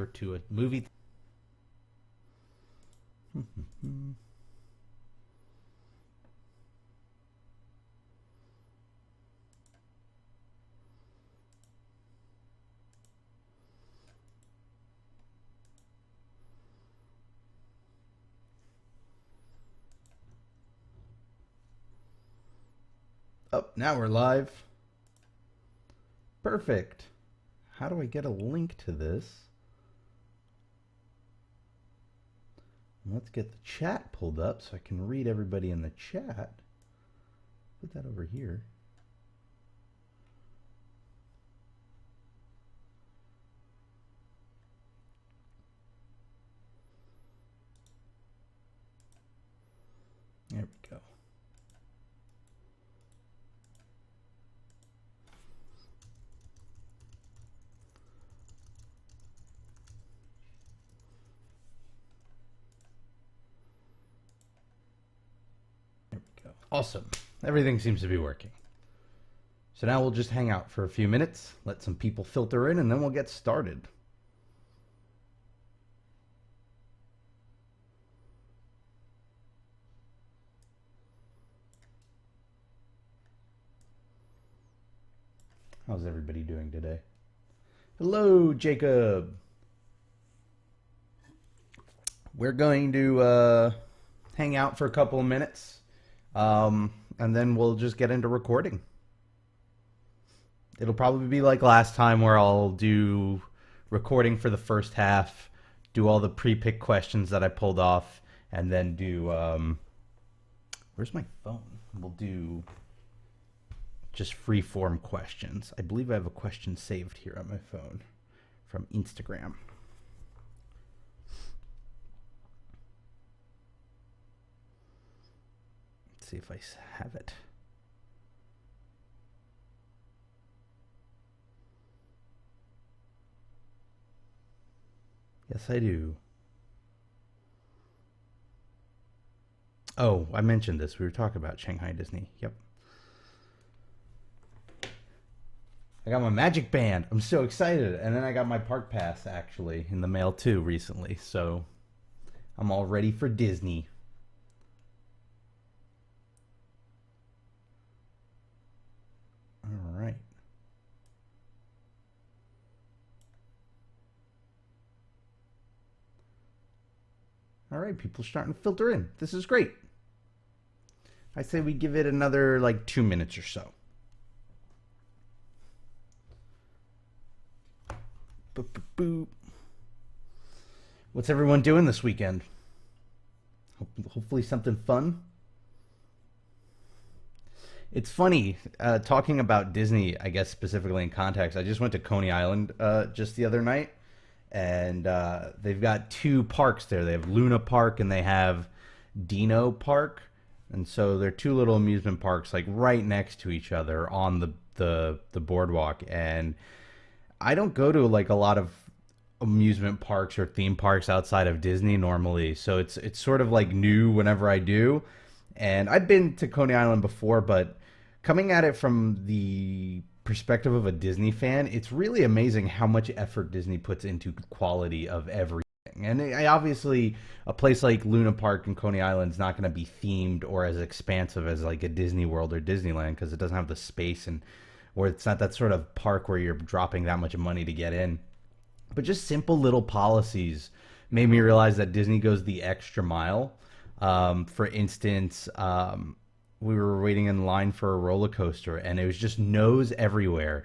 over to a movie. Oh, now we're live. Perfect. How do I get a link to this? Let's get the chat pulled up so I can read everybody in the chat. Put that over here. There we go. Awesome. Everything seems to be working. So now we'll just hang out for a few minutes, let some people filter in, and then we'll get started. How's everybody doing today? Hello, Jacob. We're going to hang out for a couple of minutes. And then we'll just get into recording. It'll probably be like last time where I'll do recording for the first half, do all the pre-picked questions that I pulled off, and then do, where's my phone? We'll do just free-form questions. I believe I have a question saved here on my phone from Instagram. See if I have it. Yes, I do. Oh, I mentioned this. We were talking about Shanghai Disney. Yep. I got my Magic Band. I'm so excited. And then I got my Park Pass, actually, in the mail, too, recently. So I'm all ready for Disney. All right. All right, people are starting to filter in. This is great. I say we give it another like 2 minutes or so. Boop, boop, boop. What's everyone doing this weekend? Hopefully something fun. It's funny, talking about Disney, I guess specifically in context, I just went to Coney Island just the other night, and they've got two parks there. They have Luna Park and they have Dino Park, and so they're two little amusement parks like right next to each other on the boardwalk. And I don't go to like a lot of amusement parks or theme parks outside of Disney normally, so it's sort of like new whenever I do. And I've been to Coney Island before, but coming at it from the perspective of a Disney fan, it's really amazing how much effort Disney puts into quality of everything. And obviously, a place like Luna Park and Coney Island is not going to be themed or as expansive as like a Disney World or Disneyland because it doesn't have the space, and or it's not that sort of park where you're dropping that much money to get in. But just simple little policies made me realize that Disney goes the extra mile. For instance, we were waiting in line for a roller coaster, and it was just no's everywhere.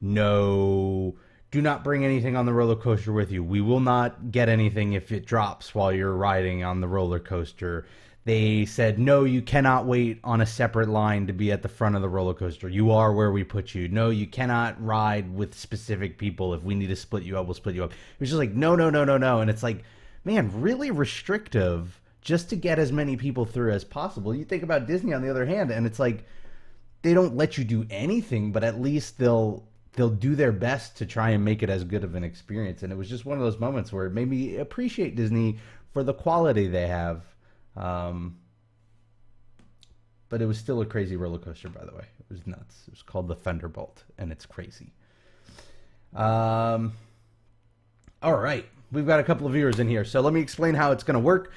No, do not bring anything on the roller coaster with you. We will not get anything if it drops while you're riding on the roller coaster. They said, no, you cannot wait on a separate line to be at the front of the roller coaster. You are where we put you. No, you cannot ride with specific people. If we need to split you up, we'll split you up. It was just like, no, no, no, no, no. And it's like, man, really restrictive just to get as many people through as possible. You think about Disney on the other hand, and it's like they don't let you do anything, but at least they'll do their best to try and make it as good of an experience. And it was just one of those moments where it made me appreciate Disney for the quality they have. But it was still a crazy roller coaster, by the way. It was nuts. It was called the Thunderbolt, and it's crazy. All right. We've got a couple of viewers in here, so let me explain how it's going to work.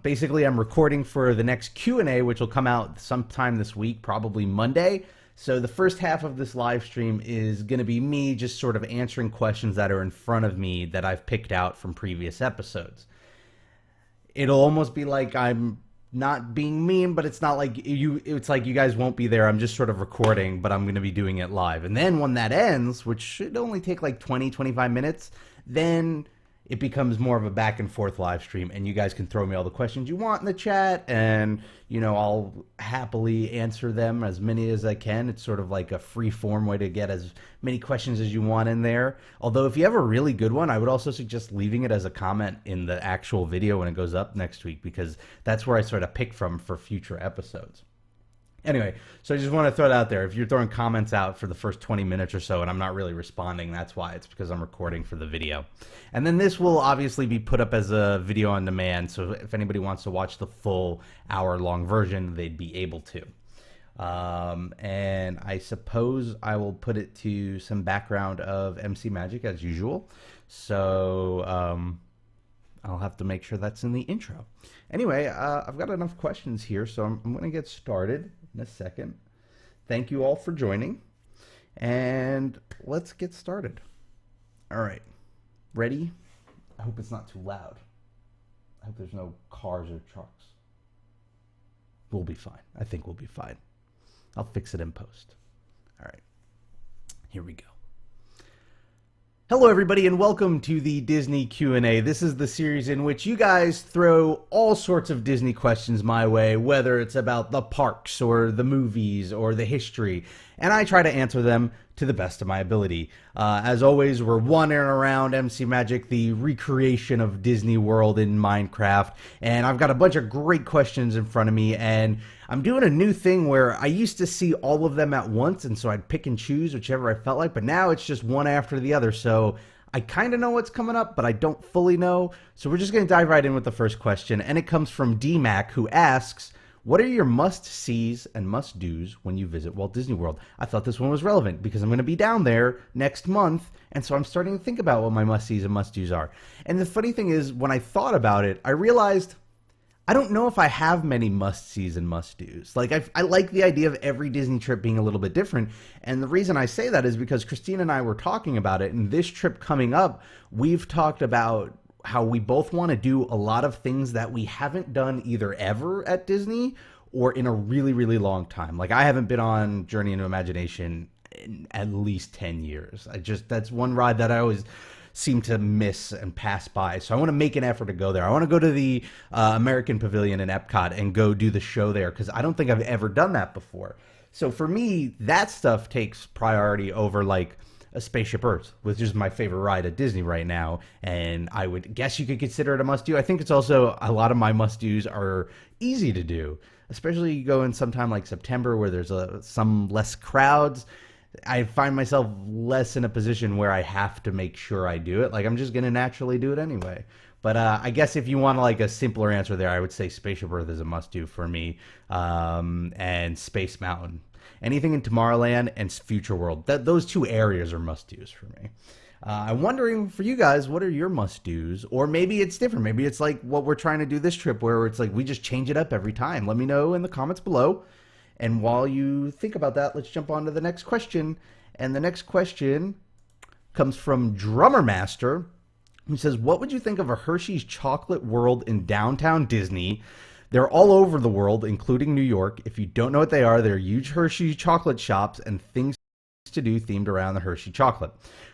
Basically, I'm recording for the next Q&A, which will come out sometime this week, probably Monday. So the first half of this live stream is going to be me just sort of answering questions that are in front of me that I've picked out from previous episodes. It'll almost be like I'm not being mean, but it's not like it's like you guys won't be there. I'm just sort of recording, but I'm going to be doing it live. And then when that ends, which should only take like 20-25 minutes, then it becomes more of a back and forth live stream, and you guys can throw me all the questions you want in the chat, and I'll happily answer them, as many as I can. It's sort of like a free form way to get as many questions as you want in there. Although if you have a really good one, I would also suggest leaving it as a comment in the actual video when it goes up next week, because that's where I sort of pick from for future episodes. Anyway, so I just want to throw it out there. If you're throwing comments out for the first 20 minutes or so and I'm not really responding, that's why. It's because I'm recording for the video. And then this will obviously be put up as a video on demand, so if anybody wants to watch the full hour-long version, they'd be able to. And I suppose I will put it to some background of MC Magic as usual. So I'll have to make sure that's in the intro. Anyway, I've got enough questions here, so I'm going to get started in a second. Thank you all for joining, and let's get started. All right, ready? I hope it's not too loud. I hope there's no cars or trucks. We'll be fine. I think we'll be fine. I'll fix it in post. All right, here we go. Hello everybody, and welcome to the Disney Q&A. This is the series in which you guys throw all sorts of Disney questions my way, whether it's about the parks or the movies or the history, and I try to answer them to the best of my ability. As always, we're wandering around MC Magic, the recreation of Disney World in Minecraft, and I've got a bunch of great questions in front of me, and I'm doing a new thing where I used to see all of them at once, and so I'd pick and choose whichever I felt like, but now it's just one after the other, so I kind of know what's coming up, but I don't fully know. So we're just going to dive right in with the first question, and it comes from DMAC, who asks, what are your must-sees and must-dos when you visit Walt Disney World? I thought this one was relevant because I'm going to be down there next month, and so I'm starting to think about what my must-sees and must-dos are. And the funny thing is, when I thought about it, I realized I don't know if I have many must-sees and must-dos. Like, I like the idea of every Disney trip being a little bit different, and the reason I say that is because Christine and I were talking about it, and this trip coming up, we've talked about how we both want to do a lot of things that we haven't done either ever at Disney or in a really, really long time. Like, I haven't been on Journey into Imagination in at least 10 years. That's one ride that I always seem to miss and pass by. So I want to make an effort to go there. I want to go to the American Pavilion in Epcot and go do the show there, because I don't think I've ever done that before. So for me, that stuff takes priority over like a Spaceship Earth, which is my favorite ride at Disney right now, and I would guess you could consider it a must-do. I think it's also, a lot of my must-dos are easy to do, especially you go in sometime like September where there's some less crowds. I find myself less in a position where I have to make sure I do it. Like, I'm just going to naturally do it anyway. But I guess if you want like a simpler answer there, I would say Spaceship Earth is a must-do for me, and Space Mountain. Anything in Tomorrowland and Future World, those two areas are must-dos for me. I'm wondering for you guys, what are your must-dos? Or maybe it's different. Maybe it's like what we're trying to do this trip, where it's like we just change it up every time. Let me know in the comments below. And while you think about that, let's jump on to the next question. And the next question comes from Drummer Master, who says, what would you think of a Hershey's Chocolate World in downtown Disney? They're all over the world, including New York. If you don't know what they are, they're huge Hershey chocolate shops and things to do themed around the Hershey chocolate.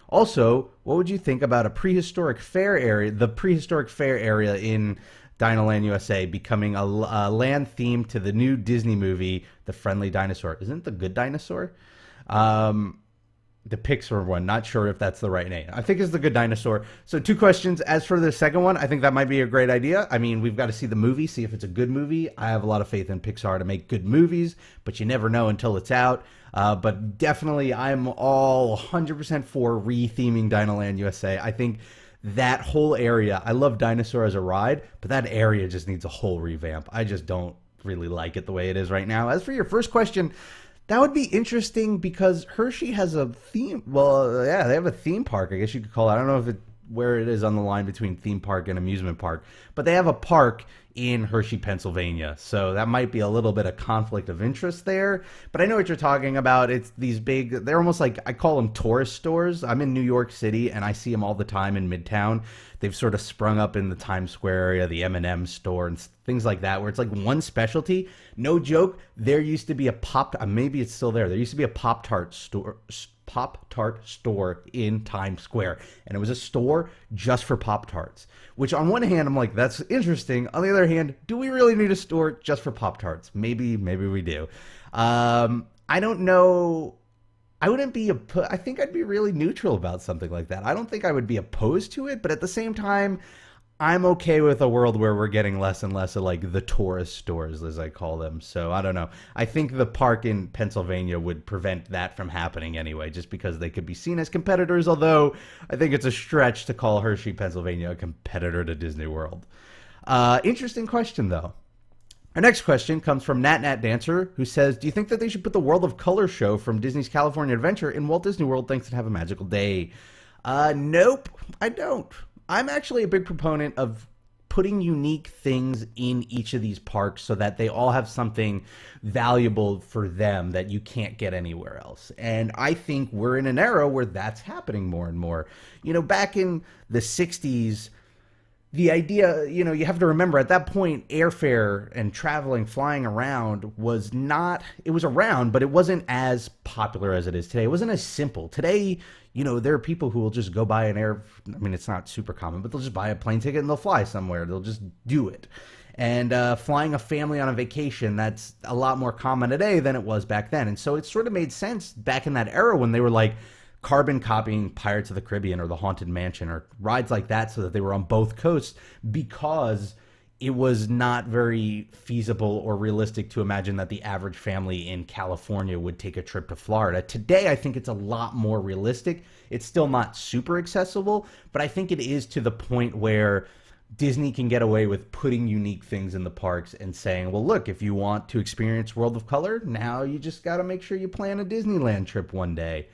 Also, what would you think about a prehistoric fair area, the prehistoric fair area in Dinoland USA, becoming a land themed to the new Disney movie, The Friendly Dinosaur? Isn't it The Good Dinosaur? The Pixar one, not sure if that's the right name. I think it's The Good Dinosaur. So 2 questions. As for the second one, I think that might be a great idea. I mean, we've got to see the movie, see if it's a good movie. I have a lot of faith in Pixar to make good movies, but you never know until it's out. But definitely, I'm all 100% for re-theming Dinoland USA. I think that whole area, I love Dinosaur as a ride, but that area just needs a whole revamp. I just don't really like it the way it is right now. As for your first question, that would be interesting because Hershey has a theme. Well, yeah, they have a theme park, I guess you could call it. I don't know if it where it is on the line between theme park and amusement park. But they have a park in Hershey, Pennsylvania. So that might be a little bit of conflict of interest there. But I know what you're talking about. It's these big, they're almost like, I call them tourist stores. I'm in New York City and I see them all the time in Midtown. They've sort of sprung up in the Times Square area, the M&M store and things like that, where it's like one specialty. No joke, there used to be a maybe it's still there. There used to be a Pop-Tart store in Times Square, and it was a store just for Pop-Tarts, which on one hand I'm like, that's interesting. On the other hand, do we really need a store just for Pop-Tarts? Maybe we do. I don't know. I think I'd be really neutral about something like that. I don't think I would be opposed to it, but at the same time, I'm okay with a world where we're getting less and less of like the tourist stores, as I call them. So I don't know. I think the park in Pennsylvania would prevent that from happening anyway, just because they could be seen as competitors. Although I think it's a stretch to call Hershey, Pennsylvania a competitor to Disney World. Interesting question, though. Our next question comes from Nat Nat Dancer, who says, do you think that they should put the World of Color show from Disney's California Adventure in Walt Disney World? Thanks and have a magical day. Nope, I don't. I'm actually a big proponent of putting unique things in each of these parks so that they all have something valuable for them that you can't get anywhere else. And I think we're in an era where that's happening more and more. You know, back in the 60s, the idea, you know, you have to remember at that point, airfare and traveling, flying around was not, it was around, but it wasn't as popular as it is today. It wasn't as simple. Today, you know, there are people who will just go buy I mean, it's not super common, but they'll just buy a plane ticket and they'll fly somewhere. They'll just do it. And flying a family on a vacation, that's a lot more common today than it was back then. And so it sort of made sense back in that era when they were like, carbon copying Pirates of the Caribbean or the Haunted Mansion or rides like that so that they were on both coasts, because it was not very feasible or realistic to imagine that the average family in California would take a trip to Florida. Today, I think it's a lot more realistic. It's still not super accessible, but I think it is to the point where Disney can get away with putting unique things in the parks and saying, well, look, if you want to experience World of Color, now you just got to make sure you plan a Disneyland trip one day.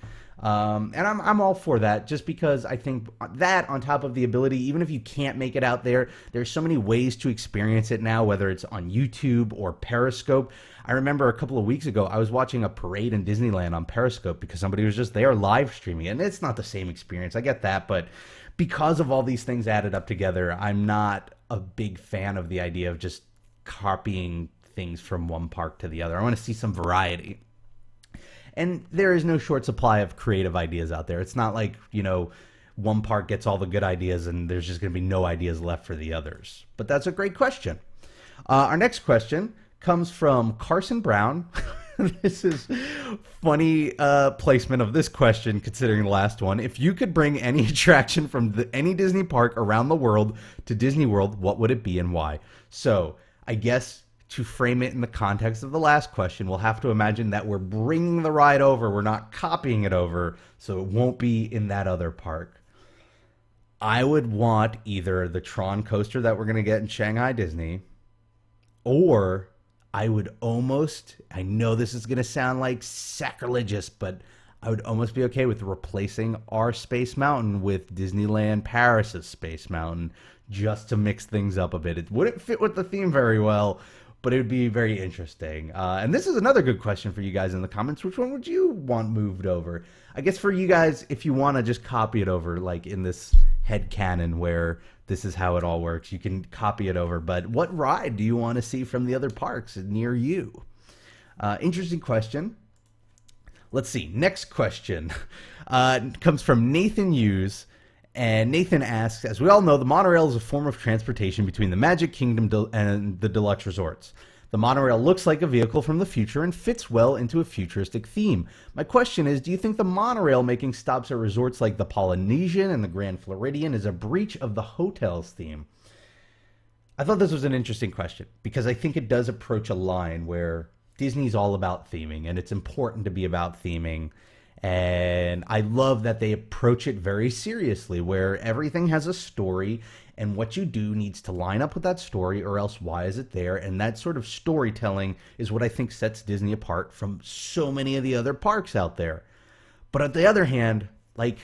And I'm all for that, just because I think that on top of the ability, even if you can't make it out there, there's so many ways to experience it now, whether it's on YouTube or Periscope. I remember a couple of weeks ago, I was watching a parade in Disneyland on Periscope because somebody was just there live streaming it. And it's not the same experience. I get that. But because of all these things added up together, I'm not a big fan of the idea of just copying things from one park to the other. I want to see some variety. And there is no short supply of creative ideas out there. It's not like, you know, one park gets all the good ideas and there's just going to be no ideas left for the others. But that's a great question. Our next question comes from Carson Brown. This is funny placement of this question considering the last one. If you could bring any attraction from any Disney park around the world to Disney World, what would it be and why? So I guess to frame it in the context of the last question, we'll have to imagine that we're bringing the ride over. We're not copying it over, so it won't be in that other park. I would want either the Tron coaster that we're going to get in Shanghai Disney, or I would almost, I know this is going to sound like sacrilegious, but I would almost be okay with replacing our Space Mountain with Disneyland Paris's Space Mountain, just to mix things up a bit. It wouldn't fit with the theme very well, but it would be very interesting. And this is another good question for you guys in the comments. Which one would you want moved over? I guess for you guys, if you want to just copy it over, like in this head canon where this is how it all works, you can copy it over. But what ride do you want to see from the other parks near you? Interesting question. Let's see. Next question comes from Nathan Hughes. And Nathan asks, as we all know, the monorail is a form of transportation between the Magic Kingdom and the deluxe resorts. The monorail looks like a vehicle from the future and fits well into a futuristic theme. My question is, do you think the monorail making stops at resorts like the Polynesian and the Grand Floridian is a breach of the hotel's theme? I thought this was an interesting question because I think it does approach a line where Disney's all about theming, and it's important to be about theming. And I love that they approach it very seriously, where everything has a story and what you do needs to line up with that story, or else why is it there? And that sort of storytelling is what I think sets Disney apart from so many of the other parks out there. But on the other hand, like,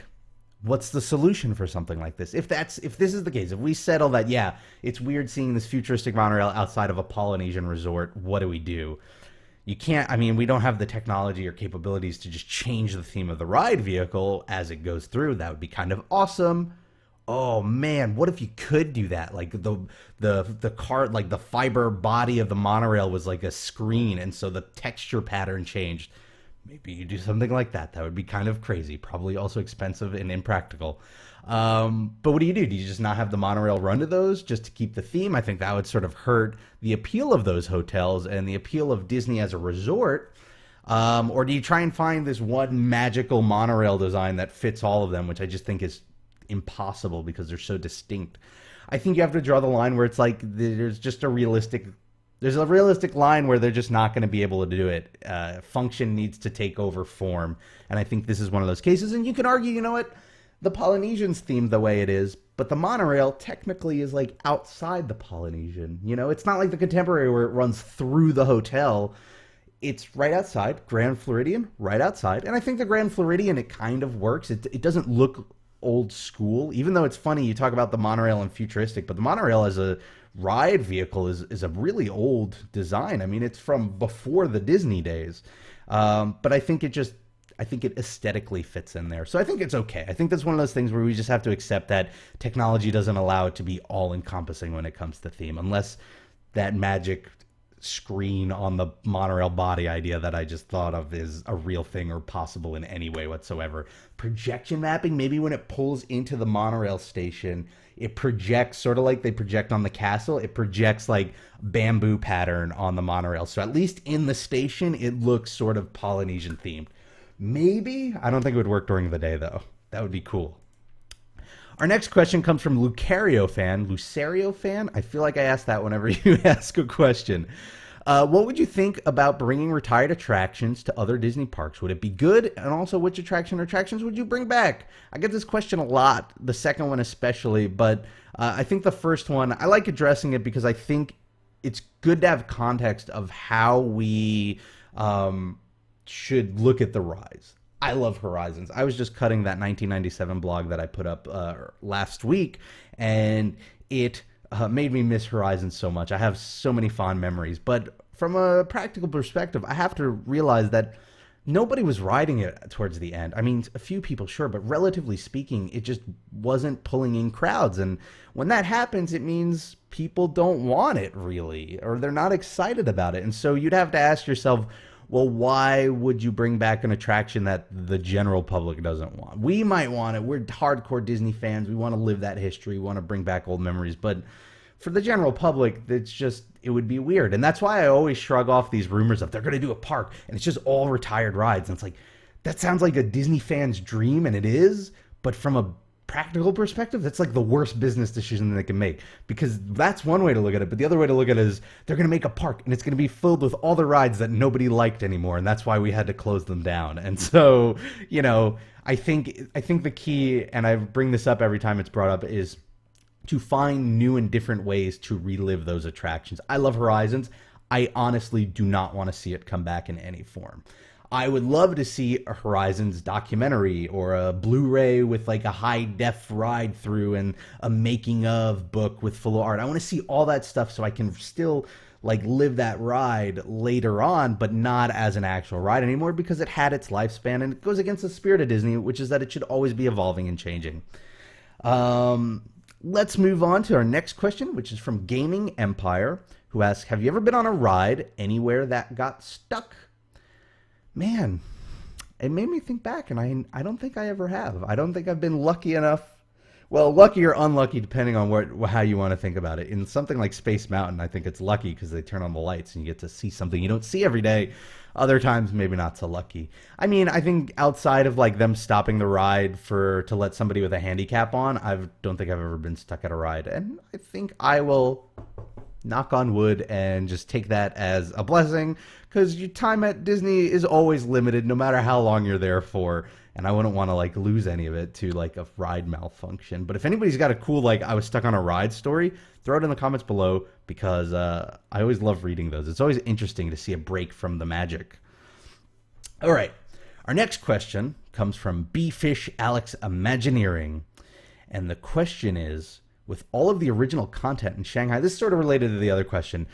What's the solution for something like this? If this is the case, if we settle that, yeah, it's weird seeing this futuristic monorail outside of a Polynesian resort, what do we do? You can't, I mean, we don't have the technology or capabilities to just change the theme of the ride vehicle as it goes through. That would be kind of awesome. Oh man, what if you could do that? Like the car, like the fiber body of the monorail was like a screen, and so the texture pattern changed. Maybe you do something like that. That would be kind of crazy. Probably also expensive and impractical. But what do? Do you just not have the monorail run to those just to keep the theme? I think that would sort of hurt the appeal of those hotels and the appeal of Disney as a resort. Or do you try and find this one magical monorail design that fits all of them, which I just think is impossible because they're so distinct. I think you have to draw the line where it's like there's a realistic line where they're just not going to be able to do it. Function needs to take over form, and I think this is one of those cases. And you can argue, you know what, the Polynesian's themed the way it is, but the monorail technically is like outside the Polynesian. You know, it's not like the Contemporary where it runs through the hotel. It's right outside, Grand Floridian, right outside. And I think the Grand Floridian, it kind of works. It doesn't look old school, even though it's funny you talk about the monorail and futuristic, but the monorail as a ride vehicle is a really old design. I mean, it's from before the Disney days. But I think it aesthetically fits in there. So I think it's okay. I think that's one of those things where we just have to accept that technology doesn't allow it to be all encompassing when it comes to theme, unless that magic screen on the monorail body idea that I just thought of is a real thing or possible in any way whatsoever. Projection mapping, maybe when it pulls into the monorail station, it projects sort of like they project on the castle. It projects like bamboo pattern on the monorail. So at least in the station, it looks sort of Polynesian themed. Maybe. I don't think it would work during the day though. That would be cool. Our next question comes from Lucario fan. Lucario fan? I feel like I ask that whenever you ask a question. What would you think about bringing retired attractions to other Disney parks? Would it be good? And also, which attractions would you bring back? I get this question a lot, the second one especially, but I think the first one, I like addressing it because I think it's good to have context of how we should look at the rise. I love Horizons. I was just cutting that 1997 blog that I put up last week, and it made me miss Horizons so much. I have so many fond memories, but from a practical perspective, I have to realize that nobody was riding it towards the end. I mean, a few people, sure, but relatively speaking, it just wasn't pulling in crowds. And when that happens, it means people don't want it really, or they're not excited about it. And so you'd have to ask yourself, well, why would you bring back an attraction that the general public doesn't want? We might want it. We're hardcore Disney fans. We want to live that history. We want to bring back old memories. But for the general public, it would be weird. And that's why I always shrug off these rumors of they're going to do a park and it's just all retired rides. And it's like, that sounds like a Disney fan's dream, and it is. But from a practical perspective, that's like the worst business decision they can make, because that's one way to look at it. But the other way to look at it is they're going to make a park and it's going to be filled with all the rides that nobody liked anymore, and that's why we had to close them down. And so, you know, I think the key, and I bring this up every time it's brought up, is to find new and different ways to relive those attractions. I love Horizons. I honestly do not want to see it come back in any form. I would love to see a Horizons documentary or a Blu-ray with like a high-def ride-through and a making-of book with full art. I want to see all that stuff so I can still like live that ride later on, but not as an actual ride anymore, because it had its lifespan, and it goes against the spirit of Disney, which is that it should always be evolving and changing. Let's move on to our next question, which is from Gaming Empire, who asks, have you ever been on a ride anywhere that got stuck? Man, it made me think back, and I don't think I ever have. I don't think I've been lucky enough. Well, lucky or unlucky, depending on how you want to think about it. In something like Space Mountain, I think it's lucky because they turn on the lights and you get to see something you don't see every day. Other times, maybe not so lucky. I mean, I think outside of like them stopping the ride to let somebody with a handicap on, I don't think I've ever been stuck at a ride. And I think I will knock on wood and just take that as a blessing, because your time at Disney is always limited no matter how long you're there for, and I wouldn't want to like lose any of it to like a ride malfunction. But if anybody's got a cool like I was stuck on a ride story, throw it in the comments below, because I always love reading those. It's always interesting to see a break from the magic. All right, our next question comes from Bfish Alex Imagineering. And the question is, with all of the original content in Shanghai, this is sort of related to the other question.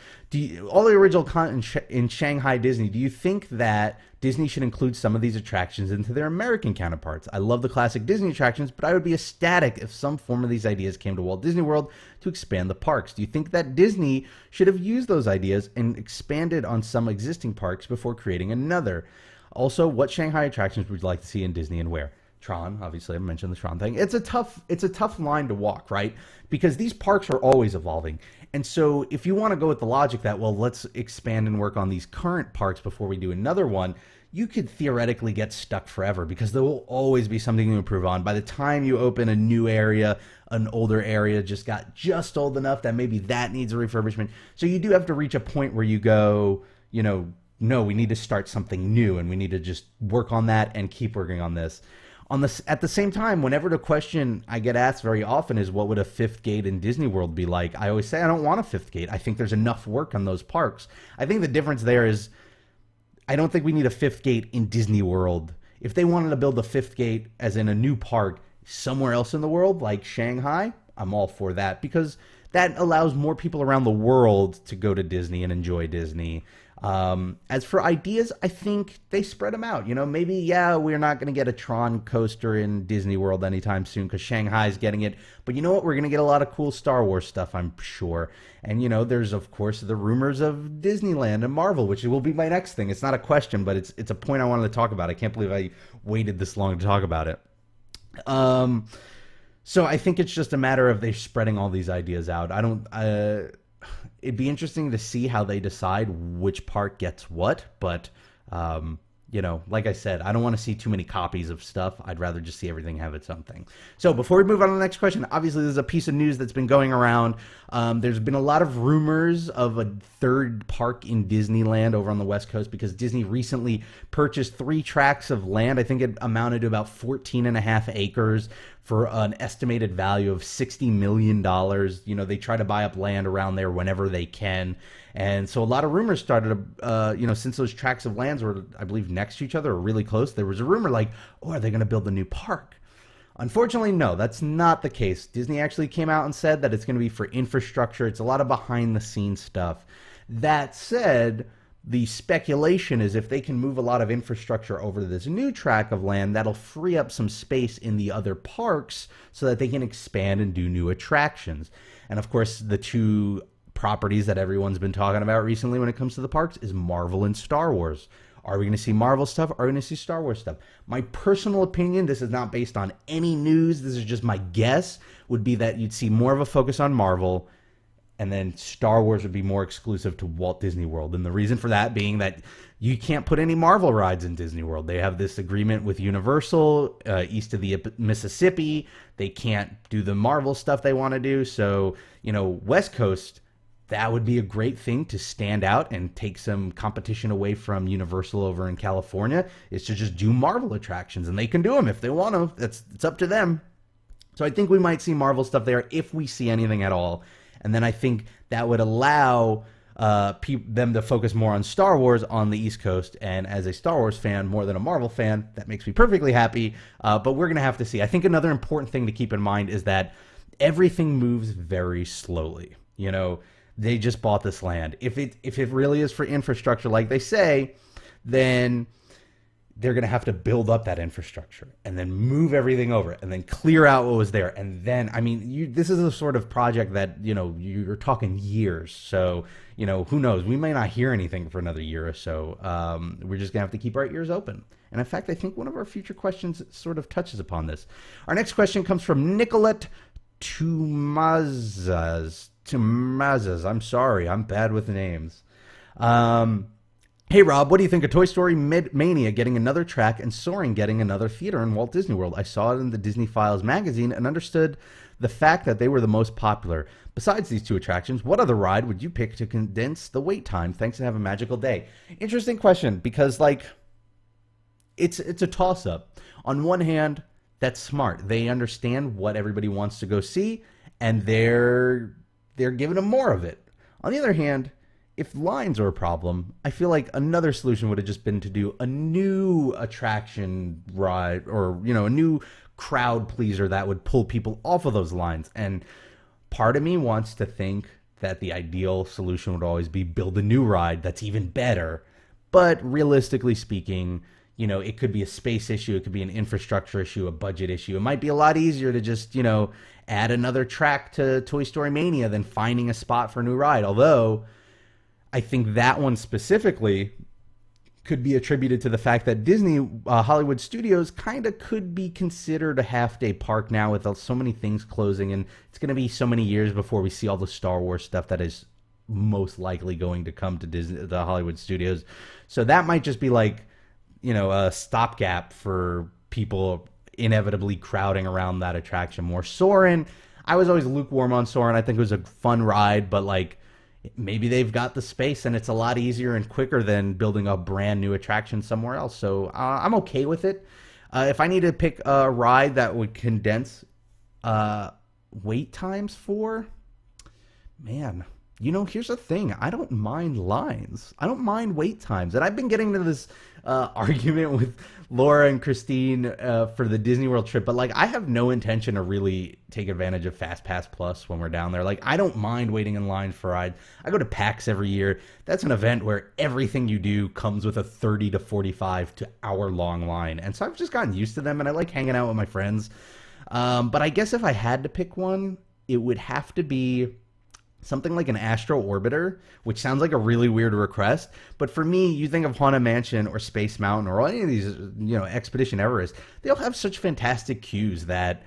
All the original content in Shanghai Disney, do you think that Disney should include some of these attractions into their American counterparts? I love the classic Disney attractions, but I would be ecstatic if some form of these ideas came to Walt Disney World to expand the parks. Do you think that Disney should have used those ideas and expanded on some existing parks before creating another? Also, what Shanghai attractions would you like to see in Disney and where? Tron, obviously, I mentioned the Tron thing. It's a tough line to walk, right? Because these parks are always evolving. And so if you want to go with the logic that, well, let's expand and work on these current parks before we do another one, you could theoretically get stuck forever because there will always be something to improve on. By the time you open a new area, an older area just got just old enough that maybe that needs a refurbishment. So you do have to reach a point where you go, no, we need to start something new and we need to just work on that and keep working on this. At the same time, whenever the question I get asked very often is, what would a fifth gate in Disney World be like? I always say I don't want a fifth gate. I think there's enough work on those parks. I think the difference there is I don't think we need a fifth gate in Disney World. If they wanted to build a fifth gate as in a new park somewhere else in the world, like Shanghai, I'm all for that because that allows more people around the world to go to Disney and enjoy Disney. As for ideas, I think they spread them out. Maybe, we're not going to get a Tron coaster in Disney World anytime soon because Shanghai's getting it. But you know what? We're going to get a lot of cool Star Wars stuff, I'm sure. And, there's, of course, the rumors of Disneyland and Marvel, which will be my next thing. It's not a question, but it's a point I wanted to talk about. I can't believe I waited this long to talk about it. So I think it's just a matter of they spreading all these ideas out. It'd be interesting to see how they decide which part gets what, but like I said, I don't want to see too many copies of stuff. I'd rather just see everything have its own thing. So before we move on to the next question, obviously there's a piece of news that's been going around. There's been a lot of rumors of a third park in Disneyland over on the West Coast because Disney recently purchased 3 tracts of land. I think it amounted to about 14.5 acres for an estimated value of $60 million. They try to buy up land around there whenever they can. And so a lot of rumors started, since those tracts of lands were, I believe, next to each other or really close, there was a rumor like, are they going to build a new park? Unfortunately, no, that's not the case. Disney actually came out and said that it's going to be for infrastructure. It's a lot of behind-the-scenes stuff. That said, the speculation is if they can move a lot of infrastructure over to this new tract of land, that'll free up some space in the other parks so that they can expand and do new attractions. And of course, the two properties that everyone's been talking about recently when it comes to the parks is Marvel and Star Wars. Are we going to see Marvel stuff? Are we going to see Star Wars stuff? My personal opinion, this is not based on any news, this is just my guess, would be that you'd see more of a focus on Marvel and then Star Wars would be more exclusive to Walt Disney World. And the reason for that being that you can't put any Marvel rides in Disney World. They have this agreement with Universal east of the Mississippi. They can't do the Marvel stuff they want to do. So, West Coast, that would be a great thing to stand out and take some competition away from Universal over in California, is to just do Marvel attractions. And they can do them if they want to. It's up to them. So I think we might see Marvel stuff there if we see anything at all. And then I think that would allow them to focus more on Star Wars on the East Coast. And as a Star Wars fan, more than a Marvel fan, that makes me perfectly happy. But we're going to have to see. I think another important thing to keep in mind is that everything moves very slowly. They just bought this land. If it really is for infrastructure, like they say, then they're going to have to build up that infrastructure and then move everything over and then clear out what was there. And then, this is a sort of project that, you're talking years. So, who knows? We may not hear anything for another year or so. We're just going to have to keep our ears open. And in fact, I think one of our future questions sort of touches upon this. Our next question comes from Nicolette Tumazas. I'm sorry. I'm bad with names. Hey, Rob, what do you think of Toy Story Mania getting another track and Soaring getting another theater in Walt Disney World? I saw it in the Disney Files magazine and understood the fact that they were the most popular. Besides these two attractions, what other ride would you pick to condense the wait time? Thanks and have a magical day. Interesting question because, it's a toss-up. On one hand, that's smart. They understand what everybody wants to go see, and they're giving them more of it. On the other hand, if lines are a problem, I feel like another solution would have just been to do a new attraction ride, or, a new crowd pleaser that would pull people off of those lines. And part of me wants to think that the ideal solution would always be build a new ride that's even better. But realistically speaking, it could be a space issue, it could be an infrastructure issue, a budget issue. It might be a lot easier to just, add another track to Toy Story Mania than finding a spot for a new ride. Although I think that one specifically could be attributed to the fact that Disney Hollywood Studios kind of could be considered a half-day park now, with so many things closing, and it's going to be so many years before we see all the Star Wars stuff that is most likely going to come to the Hollywood Studios. So that might just be like, a stopgap for people inevitably crowding around that attraction more. Soarin', I was always lukewarm on Soarin'. I think it was a fun ride, but like, maybe they've got the space and it's a lot easier and quicker than building a brand new attraction somewhere else. So I'm okay with it. If I need to pick a ride that would condense wait times for, man, here's the thing. I don't mind lines. I don't mind wait times. And I've been getting into this argument with Laura and Christine for the Disney World trip, but like, I have no intention to really take advantage of Fast Pass Plus when we're down there. Like, I don't mind waiting in line for rides. I go to PAX every year. That's an event where everything you do comes with a 30 to 45 to hour long line. And so I've just gotten used to them, and I like hanging out with my friends. But I guess if I had to pick one, it would have to be something like an Astro Orbiter, which sounds like a really weird request. But for me, you think of Haunted Mansion or Space Mountain or any of these, Expedition Everest, they all have such fantastic queues that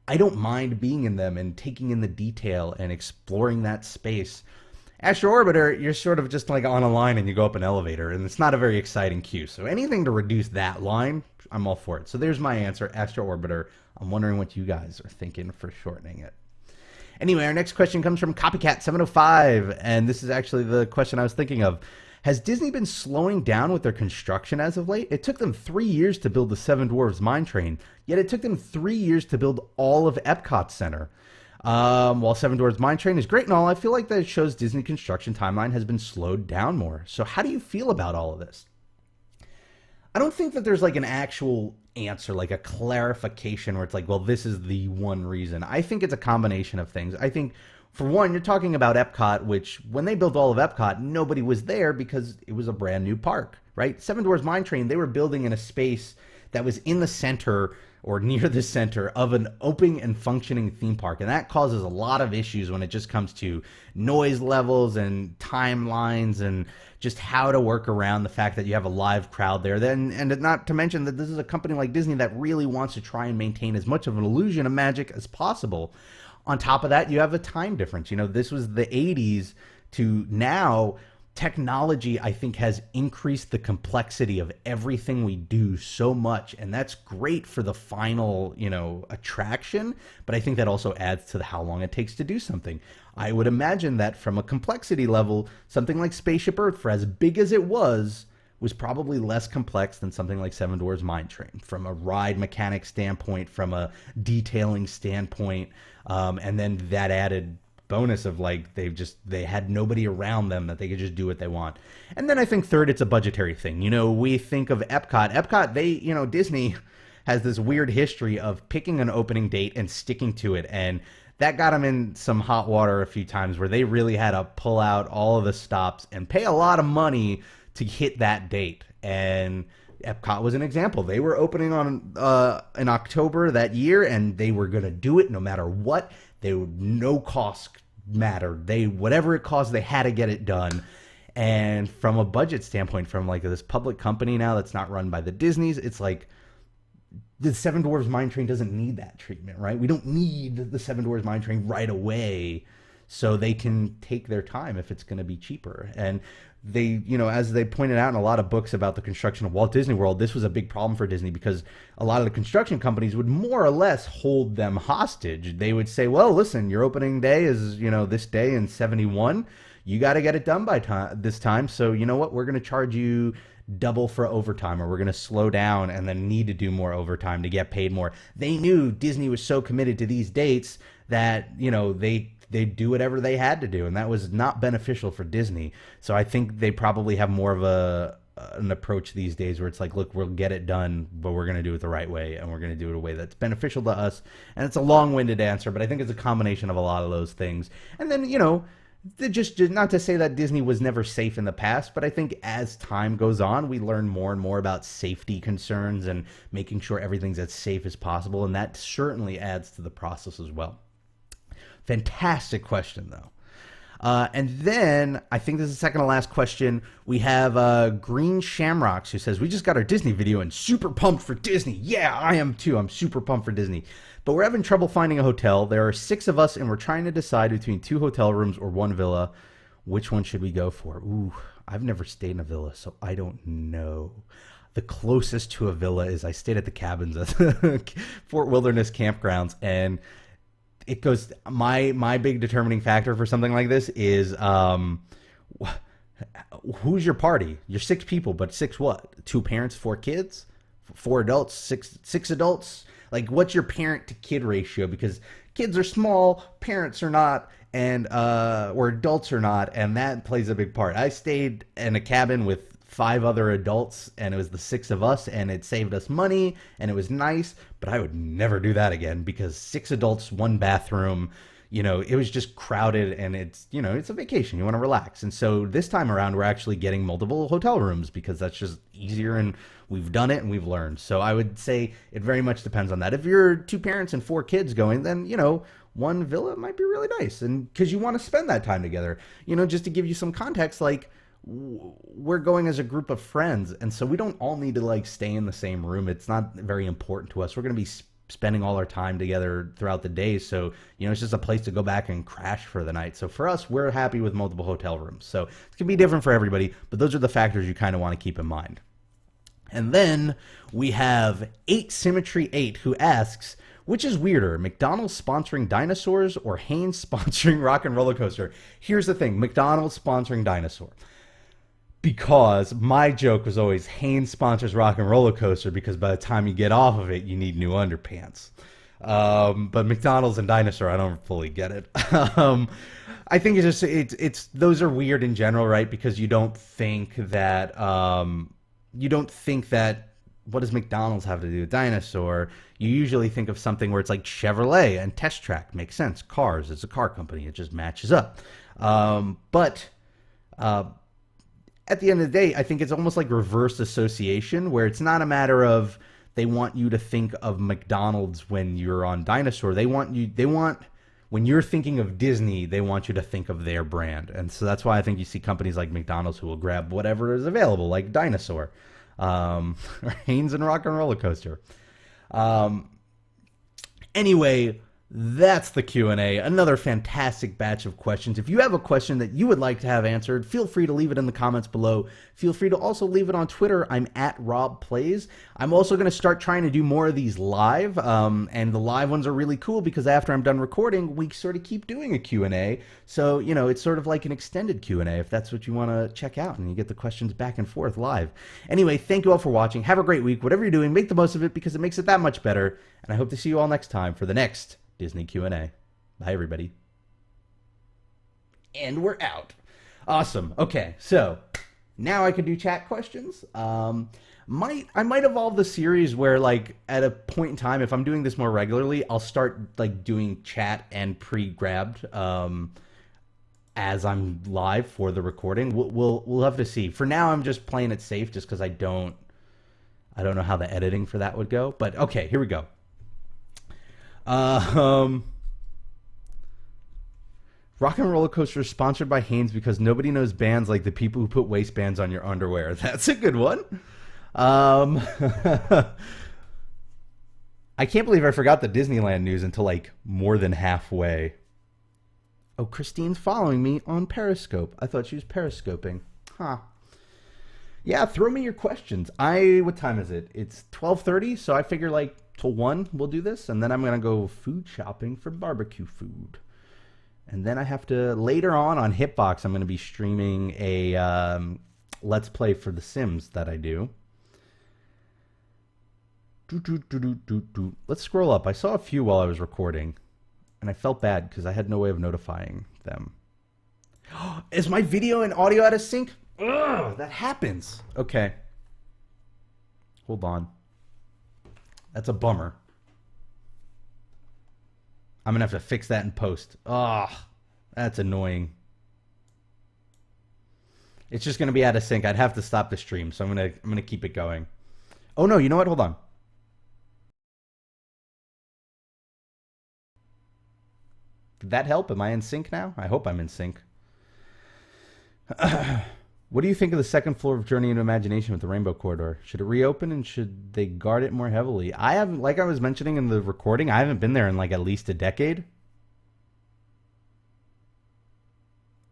I don't mind being in them and taking in the detail and exploring that space. Astro Orbiter, you're sort of just like on a line and you go up an elevator, and it's not a very exciting queue. So anything to reduce that line, I'm all for it. So there's my answer, Astro Orbiter. I'm wondering what you guys are thinking for shortening it. Anyway, our next question comes from Copycat705, and this is actually the question I was thinking of. Has Disney been slowing down with their construction as of late? It took them 3 years to build the Seven Dwarfs Mine Train, yet it took them 3 years to build all of Epcot Center. While Seven Dwarfs Mine Train is great and all, I feel like that it shows Disney construction timeline has been slowed down more. So how do you feel about all of this? I don't think that there's like an actual answer, like a clarification where it's like, well, this is the one reason. I think it's a combination of things. I think, for one, you're talking about Epcot, which when they built all of Epcot, nobody was there because it was a brand new park, right? Seven Dwarfs Mine Train, they were building in a space that was in the center or near the center of an open and functioning theme park. And that causes a lot of issues when it just comes to noise levels and timelines and just how to work around the fact that you have a live crowd there. Then, and not to mention that this is a company like Disney that really wants to try and maintain as much of an illusion of magic as possible. On top of that, you have a time difference. This was the 80s to now. Technology, I think, has increased the complexity of everything we do so much, and that's great for the final, attraction, but I think that also adds to how long it takes to do something. I would imagine that from a complexity level, something like Spaceship Earth, for as big as it was probably less complex than something like Seven Dwarfs Mine Train, from a ride mechanic standpoint, from a detailing standpoint, and then that added bonus of like they had nobody around them that they could just do what they want. And then I think third, it's a budgetary thing. We think of Epcot, they, Disney has this weird history of picking an opening date and sticking to it, and that got them in some hot water a few times where they really had to pull out all of the stops and pay a lot of money to hit that date. And Epcot was an example. They were opening on in October that year, and they were going to do it no matter what. They would, no cost mattered. Whatever it cost, they had to get it done. And from a budget standpoint, from like this public company now that's not run by the Disneys, it's like the Seven Dwarfs Mine Train doesn't need that treatment, right? We don't need the Seven Dwarfs Mine Train right away, so they can take their time if it's going to be cheaper. And they, as they pointed out in a lot of books about the construction of Walt Disney World, this was a big problem for Disney because a lot of the construction companies would more or less hold them hostage. They would say, well, listen, your opening day is, this day in 71. You got to get it done by this time. So you know what? We're going to charge you double for overtime, or we're going to slow down and then need to do more overtime to get paid more. They knew Disney was so committed to these dates that, they they'd do whatever they had to do, and that was not beneficial for Disney. So I think they probably have more of an approach these days where it's like, look, we'll get it done, but we're going to do it the right way, and we're going to do it in a way that's beneficial to us. And it's a long-winded answer, but I think it's a combination of a lot of those things. And then, just not to say that Disney was never safe in the past, but I think as time goes on, we learn more and more about safety concerns and making sure everything's as safe as possible, and that certainly adds to the process as well. Fantastic question, though. And then, I think this is the second to last question, we have Green Shamrocks, who says, we just got our Disney video and super pumped for Disney. Yeah, I am too. I'm super pumped for Disney. But we're having trouble finding a hotel. There are 6 of us, and we're trying to decide between 2 hotel rooms or 1 villa. Which one should we go for? Ooh, I've never stayed in a villa, so I don't know. The closest to a villa is I stayed at the cabins at Fort Wilderness Campgrounds, and it goes, my big determining factor for something like this is who's your party? You're 6 people, but 6 what? 2 parents, 4 kids, 4 adults, 6 adults. Like, what's your parent to kid ratio? Because kids are small, parents are not, and or adults are not, and that plays a big part. I stayed in a cabin with 5 other adults, and it was the 6 of us, and it saved us money, and it was nice, but I would never do that again, because 6 adults, 1 bathroom, it was just crowded, and it's a vacation. You want to relax. And so this time around, we're actually getting multiple hotel rooms because that's just easier, and we've done it and we've learned. So I would say it very much depends on that. If you're 2 parents and 4 kids going, then, 1 villa might be really nice. And because you want to spend that time together, just to give you some context, like, we're going as a group of friends, and so we don't all need to like stay in the same room. It's not very important to us. We're going to be spending all our time together throughout the day, so it's just a place to go back and crash for the night. So for us, we're happy with multiple hotel rooms. So it's gonna be different for everybody, but those are the factors you kind of want to keep in mind. And then we have 8 Symmetry 8, who asks, which is weirder, McDonald's sponsoring dinosaurs or Haynes sponsoring Rock and Roller Coaster? Here's the thing, McDonald's sponsoring dinosaur. Because my joke was always Haynes sponsors Rock and Roller Coaster because by the time you get off of it, you need new underpants. But McDonald's and dinosaur, I don't fully get it. I think it's those are weird in general, right? Because you don't think that what does McDonald's have to do with dinosaur? You usually think of something where it's like Chevrolet and Test Track. Makes sense. Cars, it's a car company. It just matches up. But at the end of the day, I think it's almost like reverse association, where it's not a matter of they want you to think of McDonald's when you're on dinosaur. When you're thinking of Disney, they want you to think of their brand. And so that's why I think you see companies like McDonald's who will grab whatever is available, like dinosaur, or Haynes and Rock and Roller Coaster. Anyway, that's the Q&A. Another fantastic batch of questions. If you have a question that you would like to have answered, feel free to leave it in the comments below. Feel free to also leave it on Twitter. I'm at @RobPlays. I'm also going to start trying to do more of these live, and the live ones are really cool because after I'm done recording, we sort of keep doing a Q&A. So, it's sort of like an extended Q&A if that's what you want to check out, and you get the questions back and forth live. Anyway, thank you all for watching. Have a great week. Whatever you're doing, make the most of it because it makes it that much better. And I hope to see you all next time for the next Disney Q&A. Bye, everybody. And we're out. Awesome. Okay, so now I can do chat questions. I might evolve the series where, like, at a point in time, if I'm doing this more regularly, I'll start like doing chat and pre-grabbed as I'm live for the recording. We'll have to see. For now, I'm just playing it safe, just because I don't know how the editing for that would go. But okay, here we go. Rock and Roller Coaster is sponsored by Haynes because nobody knows bands like the people who put waistbands on your underwear. That's a good one. I can't believe I forgot the Disneyland news until like more than halfway. Oh, Christine's following me on Periscope. I thought she was periscoping. Huh. Yeah, throw me your questions. What time is it? It's 12:30, so I figure like till 1 we'll do this, and then I'm gonna go food shopping for barbecue food. And then I have to, later on Hitbox, I'm gonna be streaming a Let's Play for The Sims that I do. Let's scroll up. I saw a few while I was recording. And I felt bad because I had no way of notifying them. Is my video and audio out of sync? Ugh, that happens. Okay. Hold on. That's a bummer. I'm going to have to fix that in post. Ugh, that's annoying. It's just going to be out of sync. I'd have to stop the stream, so I'm going to keep it going. Oh no, you know what? Hold on. Did that help? Am I in sync now? I hope I'm in sync. What do you think of the second floor of Journey into Imagination with the Rainbow Corridor? Should it reopen and should they guard it more heavily? I haven't, like I was mentioning in the recording, I haven't been there in like at least a decade.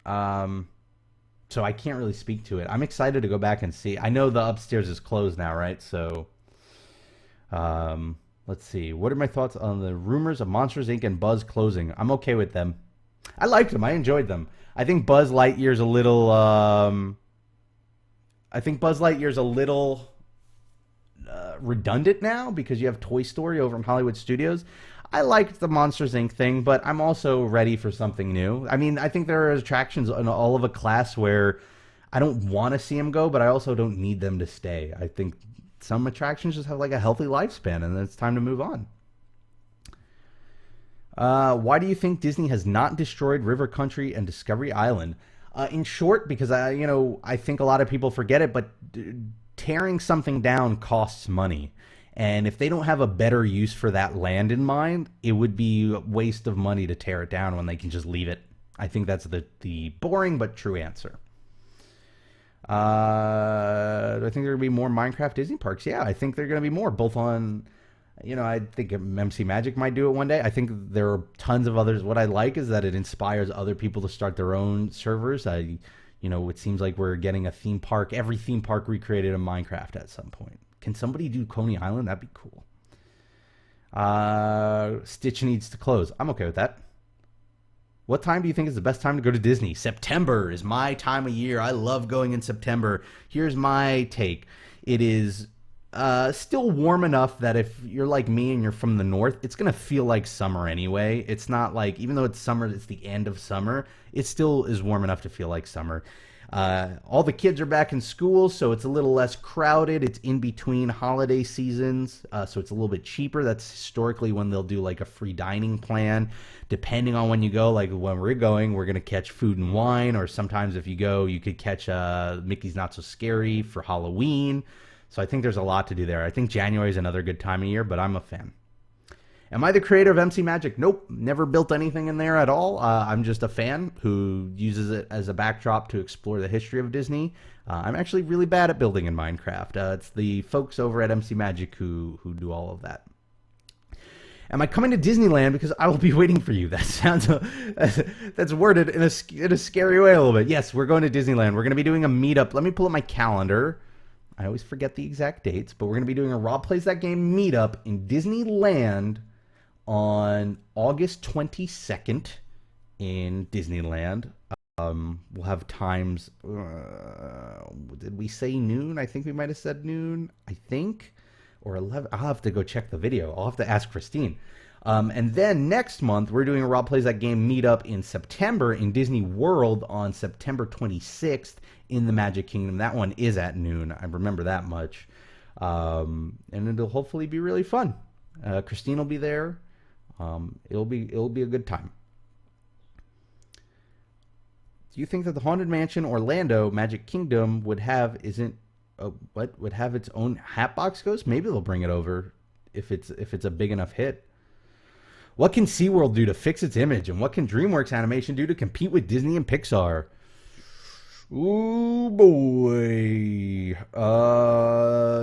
So I can't really speak to it. I'm excited to go back and see. I know the upstairs is closed now, right? So, let's see. What are my thoughts on the rumors of Monsters, Inc. and Buzz closing? I'm okay with them. I liked them. I enjoyed them. I think Buzz Lightyear's a little, redundant now because you have Toy Story over in Hollywood Studios. I liked the Monsters, Inc. thing, but I'm also ready for something new. I mean, I think there are attractions in all of a class where I don't want to see them go, but I also don't need them to stay. I think some attractions just have like a healthy lifespan, and it's time to move on. Why do you think Disney has not destroyed River Country and Discovery Island? In short, because I think a lot of people forget it, but tearing something down costs money. And if they don't have a better use for that land in mind, it would be a waste of money to tear it down when they can just leave it. I think that's the boring but true answer. Do I think there are going to be more Minecraft Disney parks? Yeah, I think there are going to be more, both on, I think MC Magic might do it one day. I think there are tons of others. What I like is that it inspires other people to start their own servers. It seems like we're getting a theme park, every theme park recreated in Minecraft at some point. Can somebody do Coney Island? That'd be cool. Stitch needs to close. I'm okay with that. What time do you think is the best time to go to Disney? September is my time of year. I love going in September. Here's my take. It is still warm enough that if you're like me and you're from the north, it's going to feel like summer anyway. It's not like, even though it's summer, it's the end of summer, it still is warm enough to feel like summer. All the kids are back in school, so it's a little less crowded. It's in between holiday seasons, so it's a little bit cheaper. That's historically when they'll do like a free dining plan. Depending on when you go, like when we're going, we're going to catch Food and Wine, or sometimes if you go, you could catch Mickey's Not So Scary for Halloween. So I think there's a lot to do there. I think January is another good time of year, but I'm a fan. Am I the creator of MC Magic? Nope. Never built anything in there at all. I'm just a fan who uses it as a backdrop to explore the history of Disney. I'm actually really bad at building in Minecraft. It's the folks over at MC Magic who do all of that. Am I coming to Disneyland? Because I will be waiting for you. That sounds that's worded in a scary way a little bit. Yes, we're going to Disneyland. We're going to be doing a meetup. Let me pull up my calendar. I always forget the exact dates, but we're going to be doing a Rob Plays That Game meetup in Disneyland on August 22nd in Disneyland. We'll have times, did we say noon? I think we might have said noon, I think, or 11. I'll have to go check the video. I'll have to ask Christine. And then next month, we're doing a Rob Plays That Game meetup in September in Disney World on September 26th in the Magic Kingdom. That one is at noon. I remember that much. And it'll hopefully be really fun. Christine will be there. It'll be a good time. Do you think that the Haunted Mansion Orlando Magic Kingdom would have its own Hatbox Ghost? Maybe they'll bring it over if it's a big enough hit. What can SeaWorld do to fix its image, and what can DreamWorks Animation do to compete with Disney and Pixar? Ooh, boy.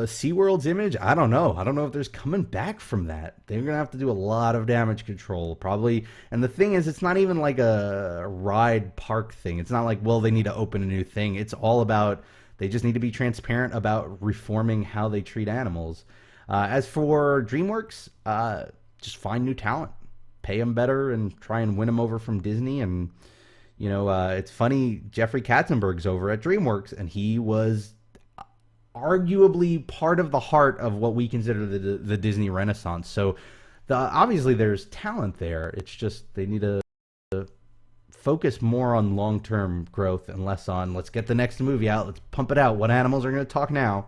SeaWorld's image? I don't know. I don't know if there's coming back from that. They're going to have to do a lot of damage control, probably. And the thing is, it's not even like a ride park thing. It's not like, well, they need to open a new thing. It's all about, they just need to be transparent about reforming how they treat animals. As for DreamWorks, just find new talent. Pay them better and try and win them over from Disney. And it's funny, Jeffrey Katzenberg's over at DreamWorks, and he was arguably part of the heart of what we consider the Disney Renaissance. So Obviously there's talent there. It's just they need to focus more on long-term growth and less on let's get the next movie out, let's pump it out. What animals are going to talk now?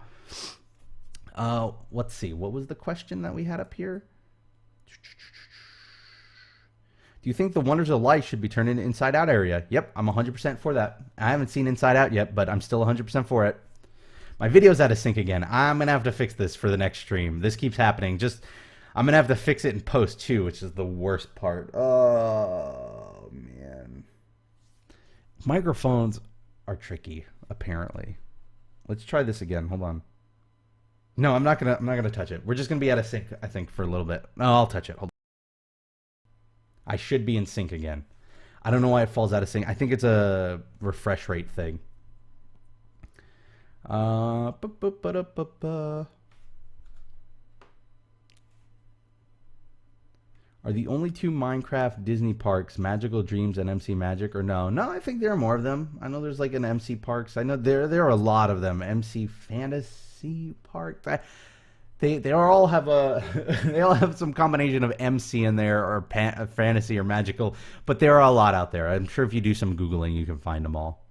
Let's see. What was the question that we had up here? Do you think the Wonders of Life should be turned into Inside Out area? Yep, I'm 100% for that. I haven't seen Inside Out yet, but I'm still 100% for it. My video's out of sync again. I'm going to have to fix this for the next stream. This keeps happening. I'm going to have to fix it in post too, which is the worst part. Oh, man. Microphones are tricky, apparently. Let's try this again. Hold on. No, I'm not gonna touch it. We're just gonna be out of sync, I think, for a little bit. No, I'll touch it. Hold on. I should be in sync again. I don't know why it falls out of sync. I think it's a refresh rate thing. Are the only two Minecraft Disney parks Magical Dreams and MC Magic, or no? No, I think there are more of them. I know there's like an MC Parks. I know there are a lot of them. MC Fantasy Park. They all have they all have some combination of MC in there, or fantasy or magical. But there are a lot out there. I'm sure if you do some Googling, you can find them all.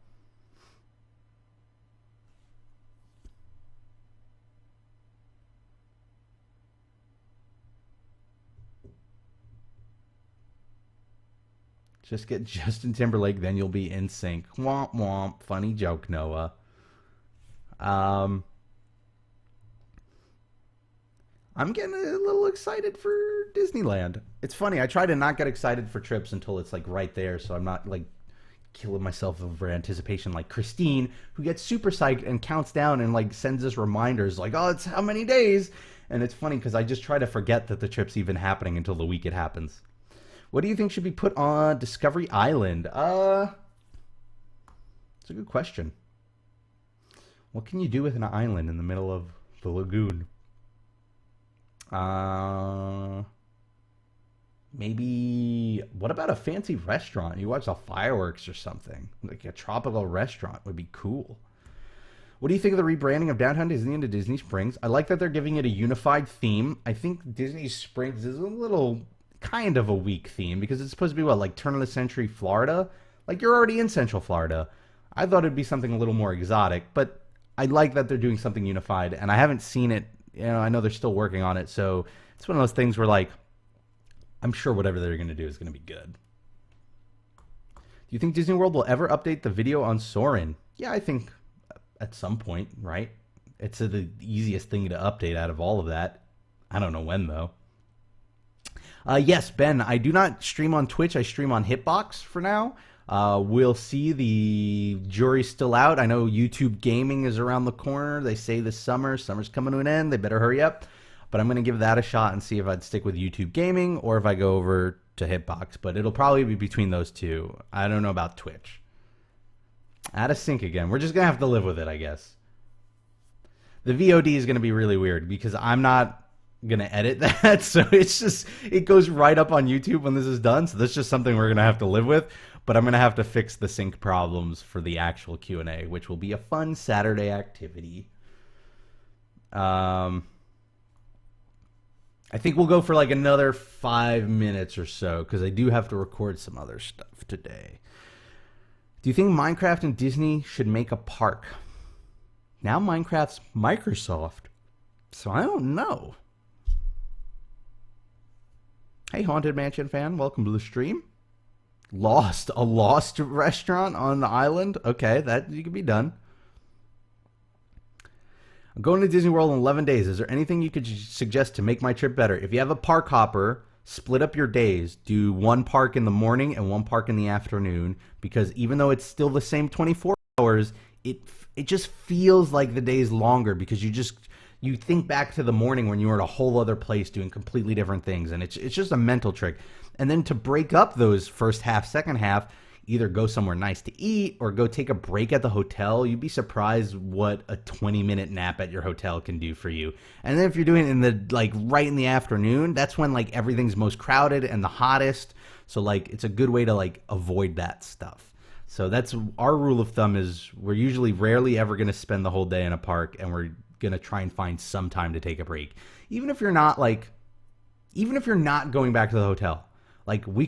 Just get Justin Timberlake, then you'll be in sync. Womp womp. Funny joke, Noah. I'm getting a little excited for Disneyland. It's funny. I try to not get excited for trips until it's like right there, so I'm not like killing myself over anticipation like Christine, who gets super psyched and counts down and like sends us reminders like, oh, it's how many days? And it's funny because I just try to forget that the trip's even happening until the week it happens. What do you think should be put on Discovery Island? It's a good question. What can you do with an island in the middle of the lagoon? Maybe, what about a fancy restaurant? You watch the fireworks or something. Like a tropical restaurant would be cool. What do you think of the rebranding of Downtown Disney into Disney Springs? I like that they're giving it a unified theme. I think Disney Springs is a little kind of a weak theme because it's supposed to be what, like turn of the century Florida? Like you're already in Central Florida. I thought it'd be something a little more exotic, but I like that they're doing something unified, and I haven't seen it. You know, I know they're still working on it, so it's one of those things where like I'm sure whatever they're going to do is going to be good. Do you think Disney World will ever update the video on Soarin'? Yeah, I think at some point, right? It's the easiest thing to update out of all of that. I don't know when though. Yes, Ben, I do not stream on Twitch. I stream on Hitbox for now. We'll see. The jury's still out. I know YouTube gaming is around the corner. They say this summer's coming to an end. They better hurry up. But I'm going to give that a shot and see if I'd stick with YouTube gaming or if I go over to Hitbox. But it'll probably be between those two. I don't know about Twitch. Out of sync again. We're just going to have to live with it, I guess. The VOD is going to be really weird because I'm not gonna edit that, so it goes right up on YouTube when this is done, so that's just something we're gonna have to live with. But I'm gonna have to fix the sync problems for the actual Q&A, which will be a fun Saturday activity. I think we'll go for like another 5 minutes or so because I do have to record some other stuff today. Do you think Minecraft and Disney should make a park? Now Minecraft's Microsoft, so I don't know. Hey, Haunted Mansion fan, welcome to the stream. A lost restaurant on the island? Okay, that you can be done. I'm going to Disney World in 11 days. Is there anything you could suggest to make my trip better? If you have a park hopper, split up your days. Do one park in the morning and one park in the afternoon, because even though it's still the same 24 hours, it just feels like the day's longer because you think back to the morning when you were at a whole other place doing completely different things, and it's just a mental trick. And then to break up those first half, second half, either go somewhere nice to eat or go take a break at the hotel. You'd be surprised what a 20-minute nap at your hotel can do for you. And then if you're doing it in the right in the afternoon, that's when everything's most crowded and the hottest. So it's a good way to avoid that stuff. So that's our rule of thumb is we're usually rarely ever going to spend the whole day in a park, and we're going to try and find some time to take a break. Even if you're not even if you're not going back to the hotel, like we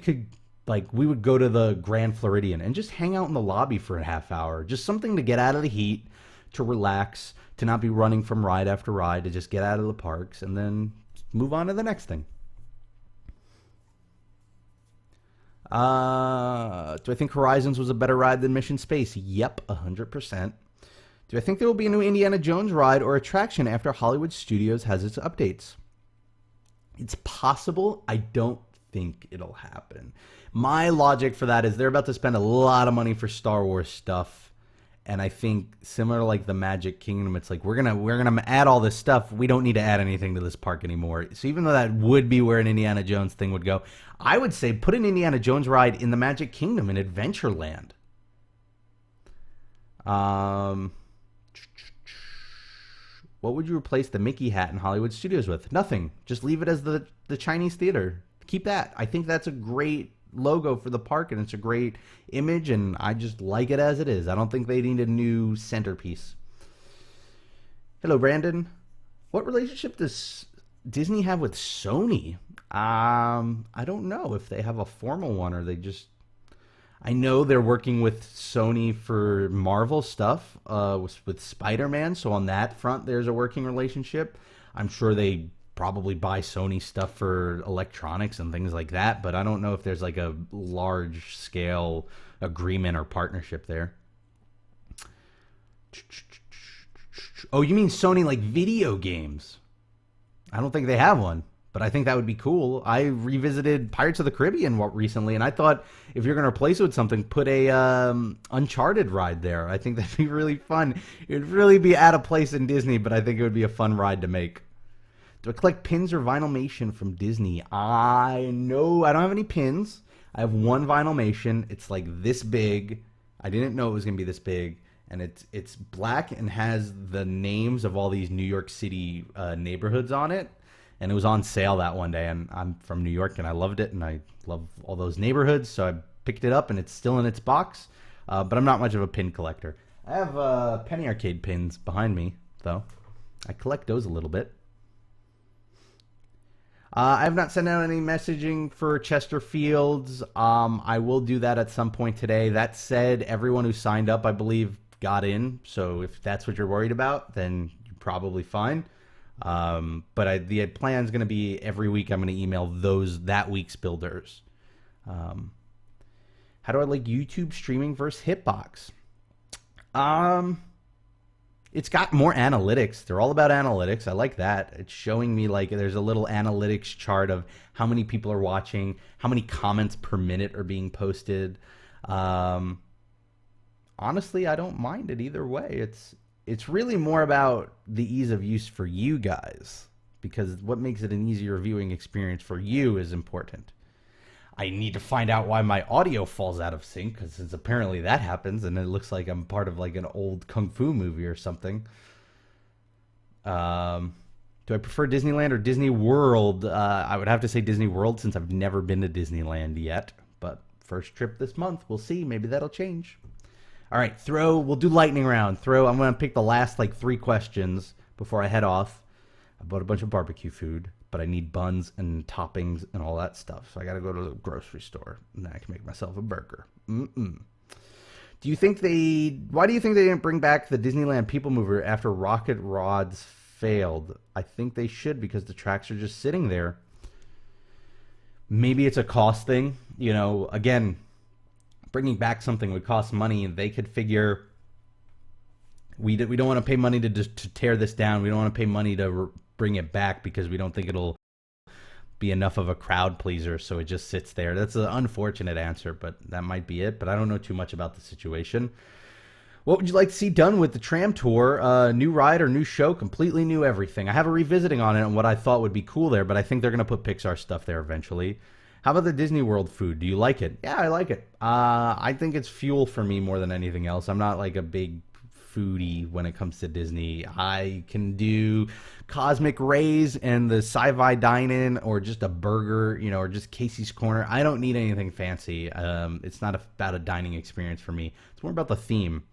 would go to the Grand Floridian and just hang out in the lobby for a half hour. Just something to get out of the heat, to relax, to not be running from ride after ride, to just get out of the parks and then move on to the next thing. Do I think Horizons was a better ride than Mission Space? Yep, 100%. Do I think there will be a new Indiana Jones ride or attraction after Hollywood Studios has its updates? It's possible. I don't think it'll happen. My logic for that is they're about to spend a lot of money for Star Wars stuff, and I think similar to like the Magic Kingdom, it's like we're gonna add all this stuff. We don't need to add anything to this park anymore. So even though that would be where an Indiana Jones thing would go, I would say put an Indiana Jones ride in the Magic Kingdom in Adventureland. What would you replace the Mickey hat in Hollywood Studios with? Nothing. Just leave it as the Chinese theater. Keep that. I think that's a great logo for the park, and it's a great image, and I just like it as it is. I don't think they need a new centerpiece. Hello, Brandon. What relationship does Disney have with Sony? I don't know if they have a formal one or they just... I know they're working with Sony for Marvel stuff, with Spider-Man. So on that front, there's a working relationship. I'm sure they probably buy Sony stuff for electronics and things like that, but I don't know if there's like a large scale agreement or partnership there. Oh, you mean Sony like video games? I don't think they have one, but I think that would be cool. I revisited Pirates of the Caribbean recently, and I thought if you're going to replace it with something, put a Uncharted ride there. I think that'd be really fun. It'd really be out of place in Disney, but I think it would be a fun ride to make. Do I collect pins or Vinylmation from Disney? I know I don't have any pins. I have one Vinylmation. It's like this big. I didn't know it was going to be this big. And it's black and has the names of all these New York City neighborhoods on it. And it was on sale that one day. And I'm from New York, and I loved it. And I love all those neighborhoods. So I picked it up, and it's still in its box. But I'm not much of a pin collector. I have Penny Arcade pins behind me, though. I collect those a little bit. I have not sent out any messaging for Chesterfields. I will do that at some point today. That said, everyone who signed up, I believe, got in. So if that's what you're worried about, then you're probably fine. But the plan is going to be every week I'm going to email that week's builders. How do I like YouTube streaming versus Hitbox? It's got more analytics. They're all about analytics. I like that. It's showing me like there's a little analytics chart of how many people are watching, how many comments per minute are being posted. Honestly, I don't mind it either way. It's really more about the ease of use for you guys, because what makes it an easier viewing experience for you is important. I need to find out why my audio falls out of sync, because since apparently that happens, and it looks like I'm part of like an old kung fu movie or something. Do I prefer Disneyland or Disney World? I would have to say Disney World, since I've never been to Disneyland yet. But first trip this month, we'll see. Maybe that'll change. All right, we'll do lightning round. I'm going to pick the last like 3 questions before I head off. I bought a bunch of barbecue food, but I need buns and toppings and all that stuff. So I got to go to the grocery store, and then I can make myself a burger. Why do you think they didn't bring back the Disneyland People Mover after Rocket Rods failed? I think they should, because the tracks are just sitting there. Maybe it's a cost thing. You know, again, bringing back something would cost money, and they could figure we don't want to pay money to tear this down. We don't want to pay money to bring it back because we don't think it'll be enough of a crowd pleaser, so it just sits there. That's an unfortunate answer, but that might be it. But I don't know too much about the situation. What would you like to see done with the tram tour? New ride or new show? Completely new everything. I have a revisiting on it and what I thought would be cool there, but I think they're going to put Pixar stuff there eventually. How about the Disney World food? Do you like it? Yeah, I like it. I think it's fuel for me more than anything else. I'm not like a big foodie when it comes to Disney. I can do Cosmic Rays and the Sci-Fi Dine-In, or just a burger, or just Casey's Corner. I don't need anything fancy. It's not about a dining experience for me. It's more about the theme.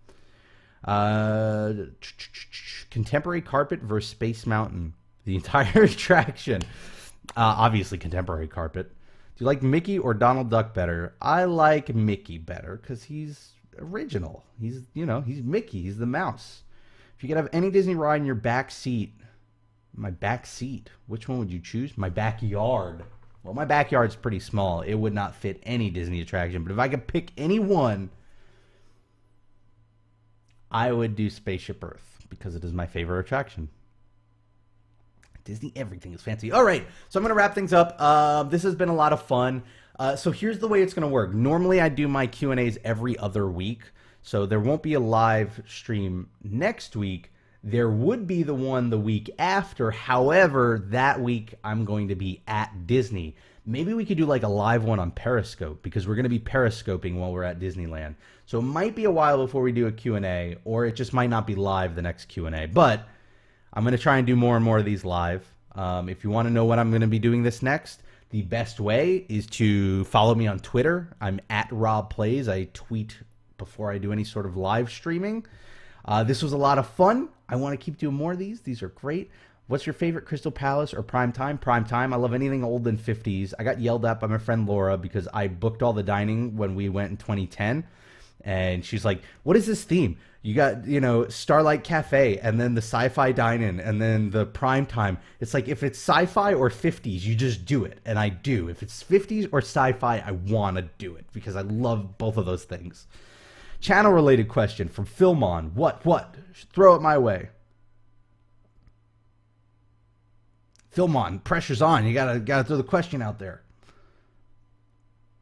Contemporary carpet versus Space Mountain. The entire attraction. Obviously, contemporary carpet. Do you like Mickey or Donald Duck better? I like Mickey better because he's original. He's Mickey. He's the mouse. If you could have any Disney ride in your back seat, my back seat, which one would you choose? My backyard. Well, my backyard's pretty small. It would not fit any Disney attraction. But if I could pick any one, I would do Spaceship Earth because it is my favorite attraction. Disney, everything is fancy. All right, so I'm going to wrap things up. This has been a lot of fun. So here's the way it's going to work. Normally, I do my Q&As every other week, so there won't be a live stream next week. There would be the one the week after. However, that week, I'm going to be at Disney. Maybe we could do like a live one on Periscope because we're going to be Periscoping while we're at Disneyland. So it might be a while before we do a Q&A, or it just might not be live the next Q&A. But I'm going to try and do more and more of these live. If you want to know when I'm going to be doing this next, the best way is to follow me on Twitter. I'm at Rob Plays. I tweet before I do any sort of live streaming. This was a lot of fun. I want to keep doing more of these. These are great. What's your favorite Crystal Palace or Prime Time? Prime Time. I love anything old than 50s. I got yelled at by my friend Laura because I booked all the dining when we went in 2010. And she's like, what is this theme? You got, Starlight Cafe and then the sci-fi dine-in and then the prime time. It's like if it's sci-fi or 50s, you just do it. And I do. If it's 50s or sci-fi, I want to do it because I love both of those things. Channel-related question from Philmon. What? Throw it my way. Philmon, pressure's on. You gotta throw the question out there.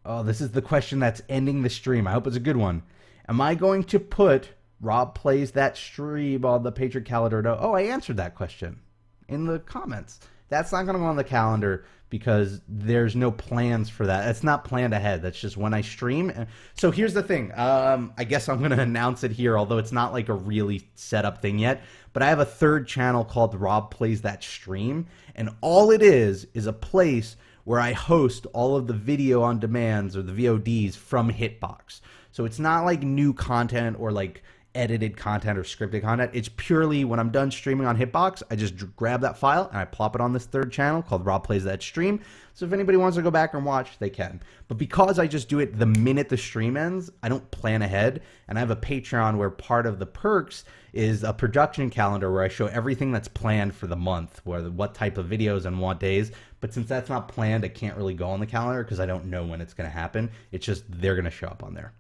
Oh, this is the question that's ending the stream. I hope it's a good one. Am I going to put Rob Plays That stream on the Patreon calendar? No. Oh, I answered that question in the comments. That's not going to go on the calendar because there's no plans for that. It's not planned ahead. That's just when I stream. So here's the thing. I guess I'm going to announce it here, although it's not like a really set up thing yet. But I have a third channel called Rob Plays That Stream. And all it is a place where I host all of the video on demands or the VODs from Hitbox. So it's not like new content or like edited content or scripted content. It's purely when I'm done streaming on Hitbox, I just grab that file and I plop it on this third channel called Rob Plays That Stream. So if anybody wants to go back and watch, they can. But because I just do it the minute the stream ends, I don't plan ahead. And I have a Patreon where part of the perks is a production calendar where I show everything that's planned for the month, what type of videos and what days. But since that's not planned, I can't really go on the calendar because I don't know when it's going to happen. It's just they're going to show up on there.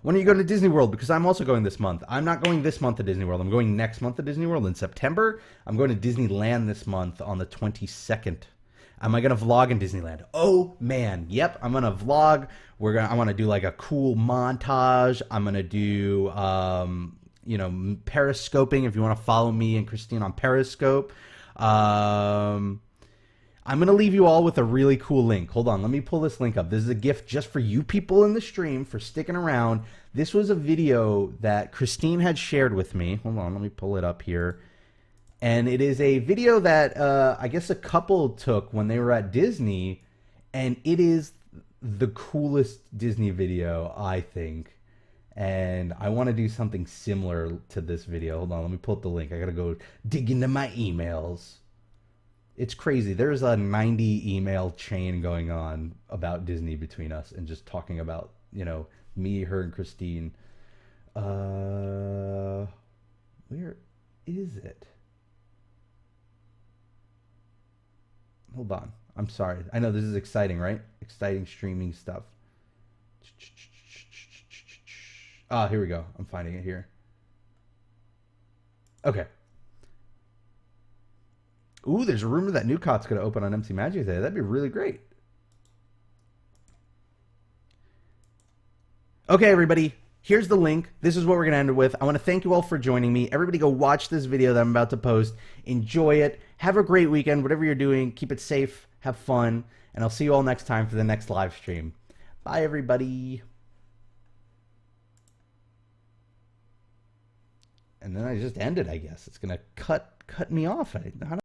When are you going to Disney World? Because I'm also going this month. I'm not going this month to Disney World. I'm going next month to Disney World in September. I'm going to Disneyland this month on the 22nd. Am I going to vlog in Disneyland? Oh, man. Yep, I'm going to vlog. I want to do like a cool montage. I'm going to do, periscoping if you want to follow me and Christine on Periscope. I'm going to leave you all with a really cool link. Hold on, let me pull this link up. This is a gift just for you people in the stream for sticking around. This was a video that Christine had shared with me. Hold on, let me pull it up here. And it is a video that I guess a couple took when they were at Disney. And it is the coolest Disney video, I think. And I want to do something similar to this video. Hold on, let me pull up the link. I got to go dig into my emails. It's crazy. There's a 90 email chain going on about Disney between us and just talking about, me, her, and Christine. Where is it? Hold on. I'm sorry. I know this is exciting, right? Exciting streaming stuff. Ah, here we go. I'm finding it here. Okay. Ooh, there's a rumor that Newcott's going to open on MC Magic Day. That'd be really great. Okay, everybody. Here's the link. This is what we're going to end it with. I want to thank you all for joining me. Everybody go watch this video that I'm about to post. Enjoy it. Have a great weekend. Whatever you're doing, keep it safe. Have fun. And I'll see you all next time for the next live stream. Bye, everybody. And then I just ended, I guess. It's going to cut me off.